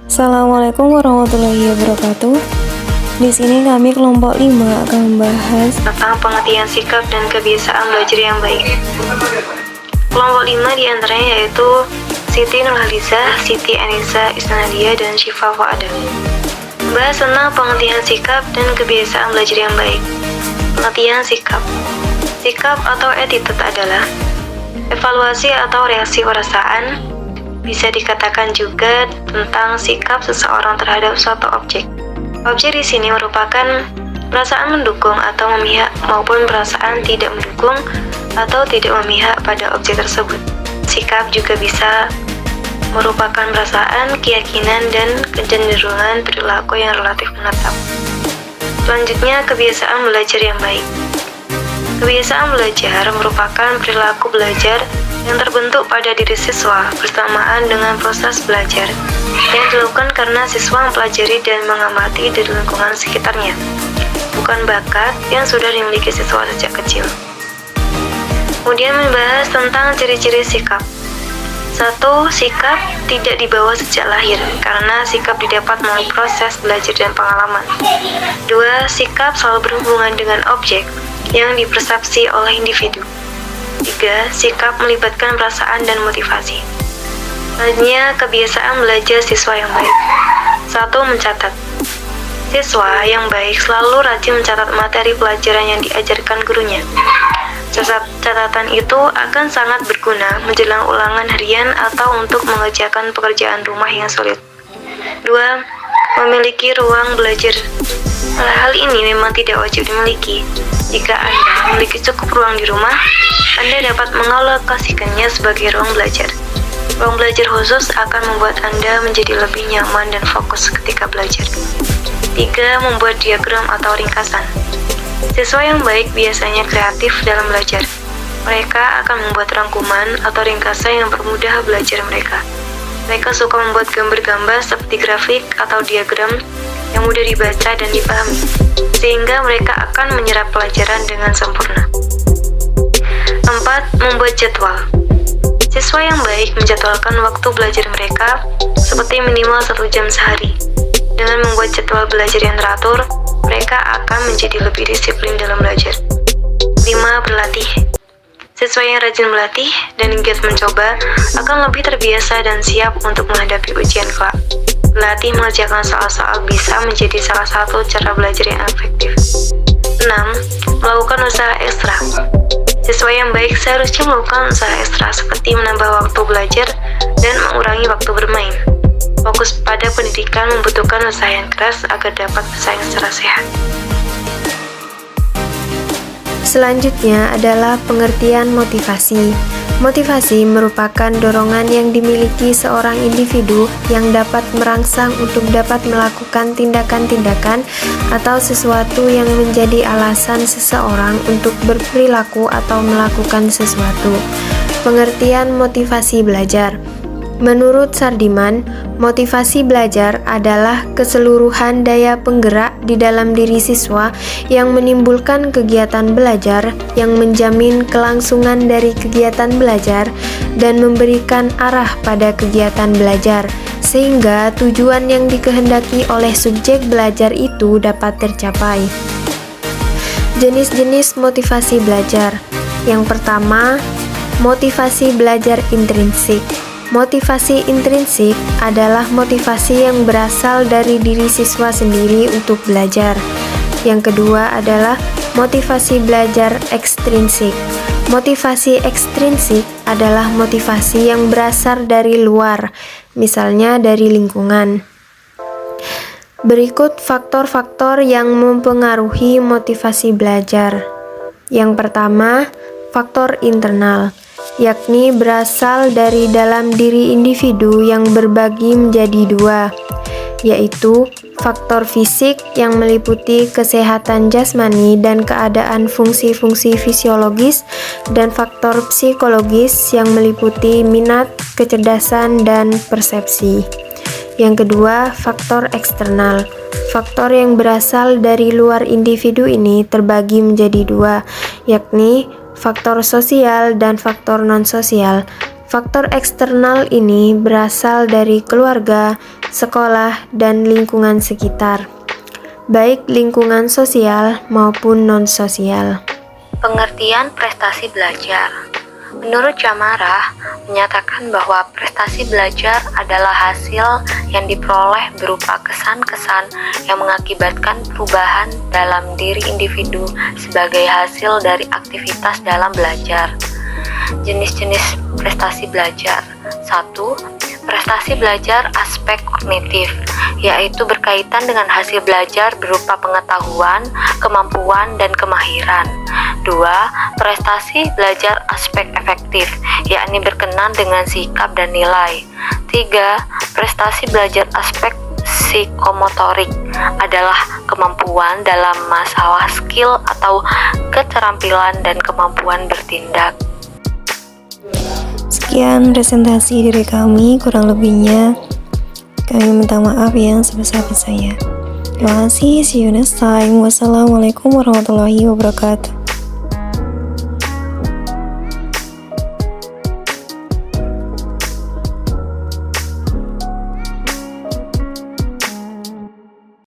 Assalamualaikum warahmatullahi wabarakatuh. Di sini kami kelompok 5 akan membahas tentang pengertian sikap dan kebiasaan belajar yang baik. Kelompok 5 diantaranya yaitu Siti Nurhaliza, Siti Anissa Isnadia, dan Syifa Fuada. Membahas tentang pengertian sikap dan kebiasaan belajar yang baik. Pengertian sikap. Sikap atau attitude adalah evaluasi atau reaksi perasaan, bisa dikatakan juga tentang sikap seseorang terhadap suatu objek. Objek di sini merupakan perasaan mendukung atau memihak maupun perasaan tidak mendukung atau tidak memihak pada objek tersebut. Sikap juga bisa merupakan perasaan, keyakinan, dan kecenderungan perilaku yang relatif menetap. Selanjutnya, kebiasaan belajar yang baik. Kebiasaan belajar merupakan perilaku belajar yang terbentuk pada diri siswa bersamaan dengan proses belajar yang dilakukan karena siswa mempelajari dan mengamati dari lingkungan sekitarnya, bukan bakat yang sudah dimiliki siswa sejak kecil. Kemudian membahas tentang ciri-ciri sikap. 1. Sikap tidak dibawa sejak lahir, karena sikap didapat melalui proses belajar dan pengalaman. 2. Sikap selalu berhubungan dengan objek yang dipersepsi oleh individu. 3. Sikap melibatkan perasaan dan motivasi. Selanjutnya, kebiasaan belajar siswa yang baik. 1. Mencatat. Siswa yang baik selalu rajin mencatat materi pelajaran yang diajarkan gurunya. Catatan itu akan sangat berguna menjelang ulangan harian atau untuk mengerjakan pekerjaan rumah yang sulit. 2. Memiliki ruang belajar. Hal ini memang tidak wajib dimiliki. Jika Anda memiliki cukup ruang di rumah, Anda dapat mengalokasikannya sebagai ruang belajar. Ruang belajar khusus akan membuat Anda menjadi lebih nyaman dan fokus ketika belajar. 3. Membuat diagram atau ringkasan. Siswa yang baik biasanya kreatif dalam belajar. Mereka akan membuat rangkuman atau ringkasan yang mempermudah belajar mereka. Mereka suka membuat gambar-gambar seperti grafik atau diagram yang mudah dibaca dan dipahami, sehingga mereka akan menyerap pelajaran dengan sempurna. 4. Membuat jadwal. Siswa yang baik menjadwalkan waktu belajar mereka seperti minimal 1 jam sehari. Dengan membuat jadwal belajar yang teratur, mereka akan menjadi lebih disiplin dalam belajar. 5. Berlatih. Siswa yang rajin melatih dan giat mencoba akan lebih terbiasa dan siap untuk menghadapi ujian kelak. Berlatih mengerjakan soal-soal bisa menjadi salah satu cara belajar yang efektif. 6. Melakukan usaha ekstra. Siswa yang baik seharusnya melakukan usaha ekstra seperti menambah waktu belajar dan mengurangi waktu bermain. Fokus pada pendidikan membutuhkan usaha yang keras agar dapat bersaing secara sehat. Selanjutnya adalah pengertian motivasi. Motivasi merupakan dorongan yang dimiliki seorang individu yang dapat merangsang untuk dapat melakukan tindakan-tindakan atau sesuatu yang menjadi alasan seseorang untuk berperilaku atau melakukan sesuatu. Pengertian motivasi belajar. Menurut Sardiman, motivasi belajar adalah keseluruhan daya penggerak di dalam diri siswa yang menimbulkan kegiatan belajar yang menjamin kelangsungan dari kegiatan belajar dan memberikan arah pada kegiatan belajar, sehingga tujuan yang dikehendaki oleh subjek belajar itu dapat tercapai. Jenis-jenis motivasi belajar. Yang pertama, motivasi belajar intrinsik. Motivasi intrinsik adalah motivasi yang berasal dari diri siswa sendiri untuk belajar. Yang kedua adalah motivasi belajar ekstrinsik. Motivasi ekstrinsik adalah motivasi yang berasal dari luar, misalnya dari lingkungan. Berikut faktor-faktor yang mempengaruhi motivasi belajar. Yang pertama, faktor internal, yakni berasal dari dalam diri individu yang berbagi menjadi dua, yaitu faktor fisik yang meliputi kesehatan jasmani dan keadaan fungsi-fungsi fisiologis, dan faktor psikologis yang meliputi minat, kecerdasan, dan persepsi. Yang kedua, faktor eksternal. Faktor yang berasal dari luar individu ini terbagi menjadi dua, yakni faktor sosial dan faktor non-sosial. Faktor eksternal ini berasal dari keluarga, sekolah, dan lingkungan sekitar, baik lingkungan sosial maupun non-sosial. Pengertian prestasi belajar. Menurut Jamarah, menyatakan bahwa prestasi belajar adalah hasil yang diperoleh berupa kesan-kesan yang mengakibatkan perubahan dalam diri individu sebagai hasil dari aktivitas dalam belajar. Jenis-jenis prestasi belajar. 1. Prestasi belajar aspek kognitif, yaitu berkaitan dengan hasil belajar berupa pengetahuan, kemampuan, dan kemahiran. 2. Prestasi belajar aspek efektif, yakni berkenan dengan sikap dan nilai. 3. Prestasi belajar aspek psikomotorik adalah kemampuan dalam masalah skill atau keterampilan dan kemampuan bertindak. Sekian presentasi dari kami, kurang lebihnya kami minta maaf yang sebesar-besarnya. Terima kasih, see you next time. Wassalamualaikum warahmatullahi wabarakatuh.